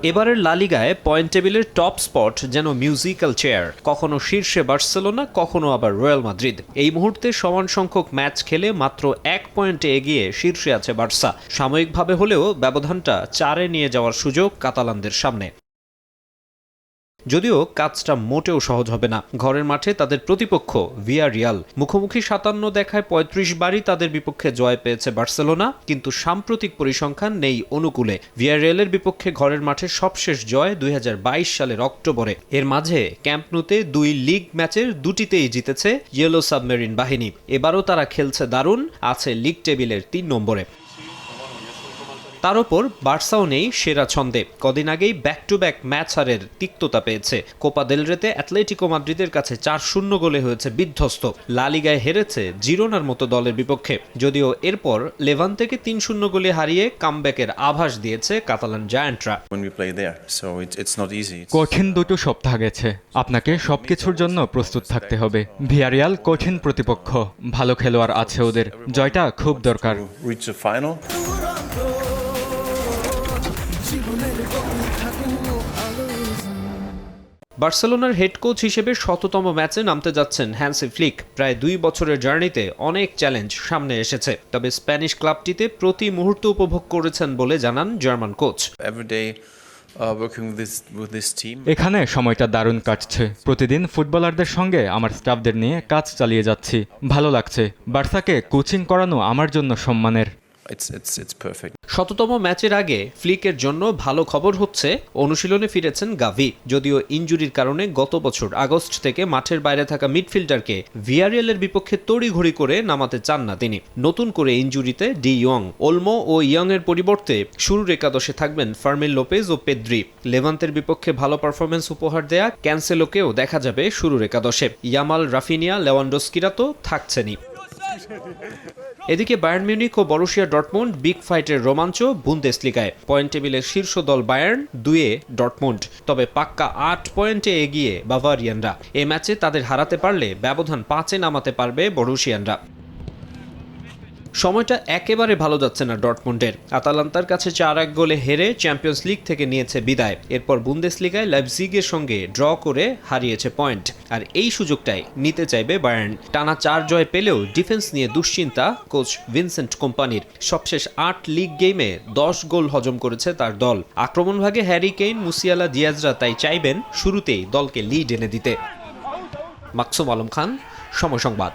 এবারের লা লিগায় পয়েন্ট টেবিলের টপ স্পট যেন মিউজিক্যাল চেয়ার, কখনো শীর্ষে বার্সেলোনা, কখনো আবার রয়্যাল মাদ্রিদ। এই মুহূর্তে সমান সংখ্যক ম্যাচ খেলে মাত্র 1 পয়েন্টে এগিয়ে শীর্ষে আছে বার্সা। সাময়িকভাবে হলেও ব্যবধানটা 4-এ নিয়ে যাওয়ার সুযোগ কাতালানদের সামনে। যদিও কাজটা মোটেও সহজ হবে না। ঘরের মাঠে তাদের প্রতিপক্ষ ভিয়ারিয়াল। মুখোমুখি 57 দেখায় 35 বারই তাদের বিপক্ষে জয় পেয়েছে বার্সেলোনা, কিন্তু সাম্প্রতিক পরিসংখ্যান নেই অনুকূলে। ভিয়ারিয়ালের বিপক্ষে ঘরের মাঠে সবশেষ জয় 2022 সালের অক্টোবরে। এর মাঝে ক্যাম্প নুতে 2 লিগ ম্যাচের 2টিতেই জিতেছে ইয়েলো সাবমেরিন বাহিনী। এবারও তারা খেলছে দারুণ, আছে লিগ টেবিলের 3 নম্বরে। তার ওপর বার্সাও নেই সেরা ছন্দে। কদিন আগেই ব্যাক টু ব্যাক ম্যাচ হারের তিক্ততা পেয়েছে। কোপা দেল রেতে অ্যাটলেটিকো মাদ্রিদের কাছে 4-0 গোলে হয়েছে বিধ্বস্ত। লা লিগায় হেরেছে জিরোনার মতো দলের বিপক্ষে। যদিও এরপর লেভান্তেকে 3-0 গোলে হারিয়ে কামব্যাকের আভাস দিয়েছে কাতালান জায়ান্টরা। কঠিন দুটো সপ্তাহ গেছে, আপনাকে সবকিছুর জন্য প্রস্তুত থাকতে হবে। ভিয়ারিয়াল কঠিন প্রতিপক্ষ, ভালো খেলোয়াড় আছে ওদের, জয়টা খুব দরকার। বার্সেলোনার হেড কোচ হিসেবে 100তম ম্যাচে নামতে যাচ্ছেন হ্যান্সি ফ্লিক। প্রায় 2 বছরের জার্নিতে অনেক চ্যালেঞ্জ সামনে এসেছে, তবে স্প্যানিশ ক্লাবটিতে প্রতি মুহূর্ত উপভোগ করেছেন বলে জানান জার্মান কোচ। এখানে সময়টা দারুণ কাটছে। প্রতিদিন ফুটবলারদের সঙ্গে আমার স্টাফদের নিয়ে কাজ চালিয়ে যাচ্ছি, ভালো লাগছে। বার্সাকে কোচিং করানো আমার জন্য সম্মানের। 100তম ম্যাচের আগে ফ্লিকের জন্য ভালো খবর হচ্ছে অনুশীলনে ফিরেছেন গাভি। যদিও ইনজুরির কারণে গত বছর আগস্ট থেকে মাঠের বাইরে থাকা মিডফিল্ডারকে ভিয়ারিয়ালের বিপক্ষে তড়িঘড়ি করে নামাতে চান না তিনি। নতুন করে ইনজুরিতে ডি ইয়ং, ওলমো ও ইয়ং এর পরিবর্তে শুরুর একাদশে থাকবেন ফার্মিন লোপেজ ও পেদ্রি। লেভান্তের বিপক্ষে ভালো পারফরমেন্স উপহার দেয়া ক্যান্সেলোকেও দেখা যাবে শুরুর একাদশে। ইয়ামাল, রাফিনিয়া, লেভানডস্কিরা তো থাকছেনই। এদিকে বায়ার্ন মিউনিখ ও বরুসিয়া ডর্টমুন্ড বিগ ফাইটের রোমাঞ্চ বুন্দেসলিগায়। পয়েন্ট টেবিলের শীর্ষ দল বায়ার্ন, 2-এ ডর্টমুন্ড। তবে পাক্কা 8 পয়েন্টে এগিয়ে বাভারিয়ানরা। এ ম্যাচে তাদের হারাতে পারলে ব্যবধান 5-এ নামাতে পারবে বরুসিয়ানরা। সময়টা একেবারে ভালো যাচ্ছে না ডর্টমুন্ডের। আতালান্তার কাছে 4-1 গোলে হেরে চ্যাম্পিয়ন্স লিগ থেকে নিয়েছে বিদায়। এরপর বুন্দেসলিগায় লাইপজিগের সঙ্গে ড্র করে হারিয়েছে পয়েন্ট। আর এই সুযোগটাই নিতে চাইবে বায়ার্ন। টানা 4 জয় পেলেও ডিফেন্স নিয়ে দুশ্চিন্তা কোচ ভিনসেন্ট কোম্পানির। সবশেষ 8 লিগ গেমে 10 গোল হজম করেছে তার দল। আক্রমণভাগে হ্যারি কেইন, মুসিয়ালা, দিয়াজরা তাই চাইবেন শুরুতেই দলকে লিড এনে দিতে। মাকসুম আলম খান, সময় সংবাদ।